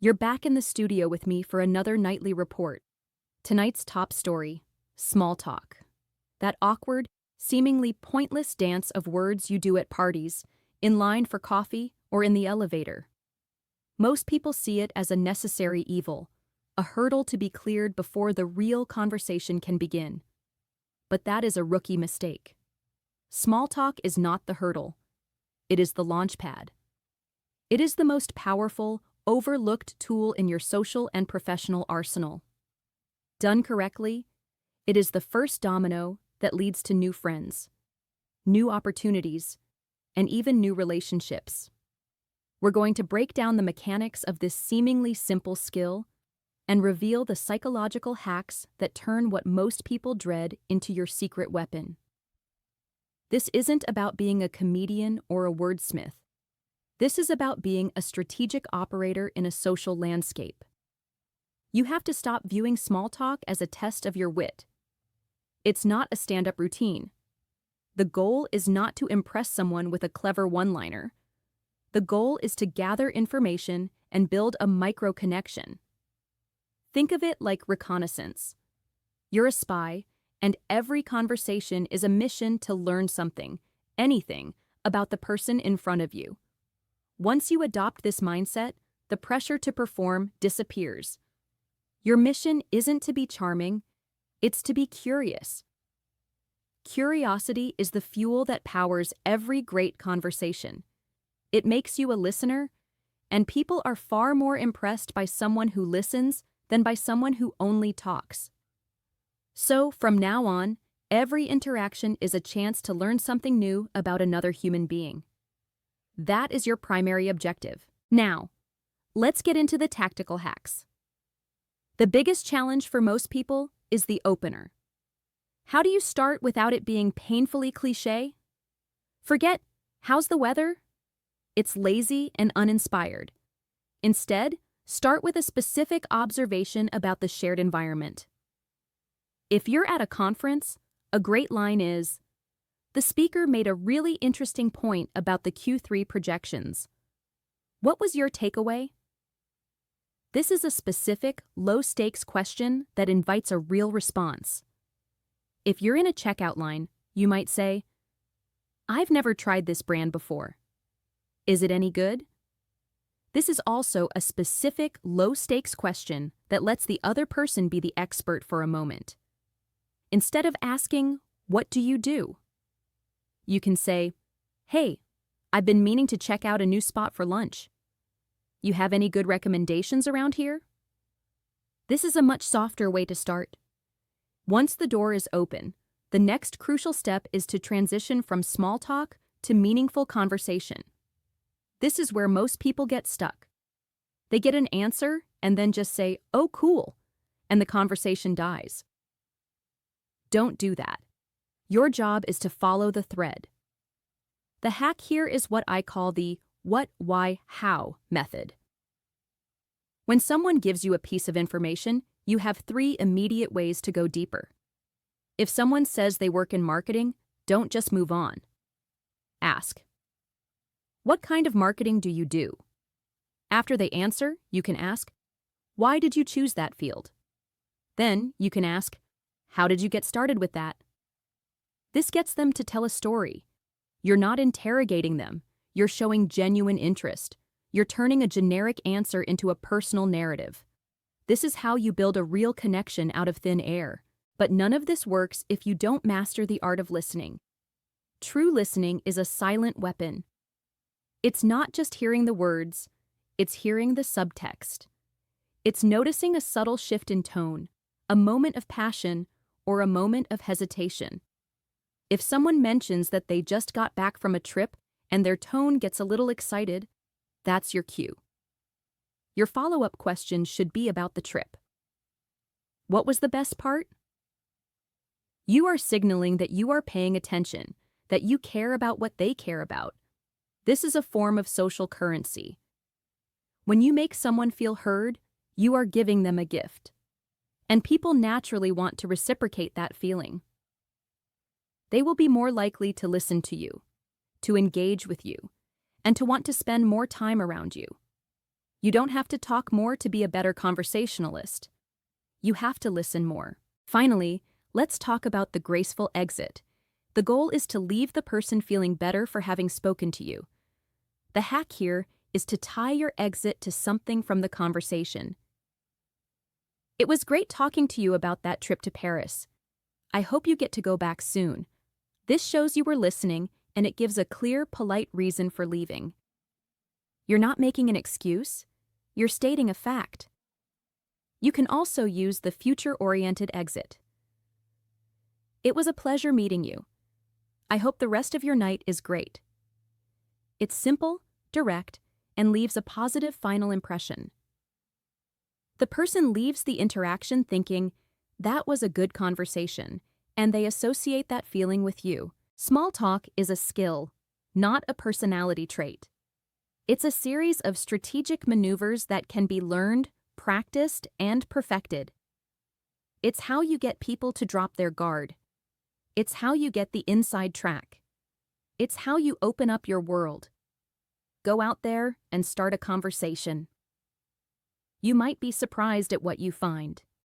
You're back in the studio with me for another nightly report. Tonight's top story: small talk. That awkward, seemingly pointless dance of words you do at parties, in line for coffee, or in the elevator. Most people see it as a necessary evil, a hurdle to be cleared before the real conversation can begin. But that is a rookie mistake. Small talk is not the hurdle. It is the launch pad. It is the most powerful, overlooked tool in your social and professional arsenal. Done correctly, it is the first domino that leads to new friends, new opportunities, and even new relationships. We're going to break down the mechanics of this seemingly simple skill and reveal the psychological hacks that turn what most people dread into your secret weapon. This isn't about being a comedian or a wordsmith. This is about being a strategic operator in a social landscape. You have to stop viewing small talk as a test of your wit. It's not a stand-up routine. The goal is not to impress someone with a clever one-liner. The goal is to gather information and build a micro-connection. Think of it like reconnaissance. You're a spy, and every conversation is a mission to learn something, anything, about the person in front of you. Once you adopt this mindset, the pressure to perform disappears. Your mission isn't to be charming, it's to be curious. Curiosity is the fuel that powers every great conversation. It makes you a listener, and people are far more impressed by someone who listens than by someone who only talks. So, from now on, every interaction is a chance to learn something new about another human being. That is your primary objective. Now, let's get into the tactical hacks. The biggest challenge for most people is the opener. How do you start without it being painfully cliché? Forget, "How's the weather?" It's lazy and uninspired. Instead, start with a specific observation about the shared environment. If you're at a conference, a great line is, "The speaker made a really interesting point about the Q3 projections. What was your takeaway?" This is a specific, low-stakes question that invites a real response. If you're in a checkout line, you might say, "I've never tried this brand before. Is it any good?" This is also a specific, low-stakes question that lets the other person be the expert for a moment. Instead of asking, "What do you do?" you can say, "Hey, I've been meaning to check out a new spot for lunch. You have any good recommendations around here?" This is a much softer way to start. Once the door is open, the next crucial step is to transition from small talk to meaningful conversation. This is where most people get stuck. They get an answer and then just say, "Oh, cool," and the conversation dies. Don't do that. Your job is to follow the thread. The hack here is what I call the what, why, how method. When someone gives you a piece of information, you have 3 immediate ways to go deeper. If someone says they work in marketing, don't just move on. Ask, "What kind of marketing do you do?" After they answer, you can ask, "Why did you choose that field?" Then you can ask, "How did you get started with that?" This gets them to tell a story. You're not interrogating them. You're showing genuine interest. You're turning a generic answer into a personal narrative. This is how you build a real connection out of thin air. But none of this works if you don't master the art of listening. True listening is a silent weapon. It's not just hearing the words, it's hearing the subtext. It's noticing a subtle shift in tone, a moment of passion, or a moment of hesitation. If someone mentions that they just got back from a trip and their tone gets a little excited, that's your cue. Your follow-up question should be about the trip. What was the best part? You are signaling that you are paying attention, that you care about what they care about. This is a form of social currency. When you make someone feel heard, you are giving them a gift. And people naturally want to reciprocate that feeling. They will be more likely to listen to you, to engage with you, and to want to spend more time around you. You don't have to talk more to be a better conversationalist. You have to listen more. Finally, let's talk about the graceful exit. The goal is to leave the person feeling better for having spoken to you. The hack here is to tie your exit to something from the conversation. It was great talking to you about that trip to Paris. I hope you get to go back soon. This shows you were listening, and it gives a clear, polite reason for leaving. You're not making an excuse. You're stating a fact. You can also use the future-oriented exit. It was a pleasure meeting you. I hope the rest of your night is great. It's simple, direct, and leaves a positive final impression. The person leaves the interaction thinking, that was a good conversation, and they associate that feeling with you. Small talk is a skill, not a personality trait. It's a series of strategic maneuvers that can be learned, practiced, and perfected. It's how you get people to drop their guard. It's how you get the inside track. It's how you open up your world. Go out there and start a conversation. You might be surprised at what you find.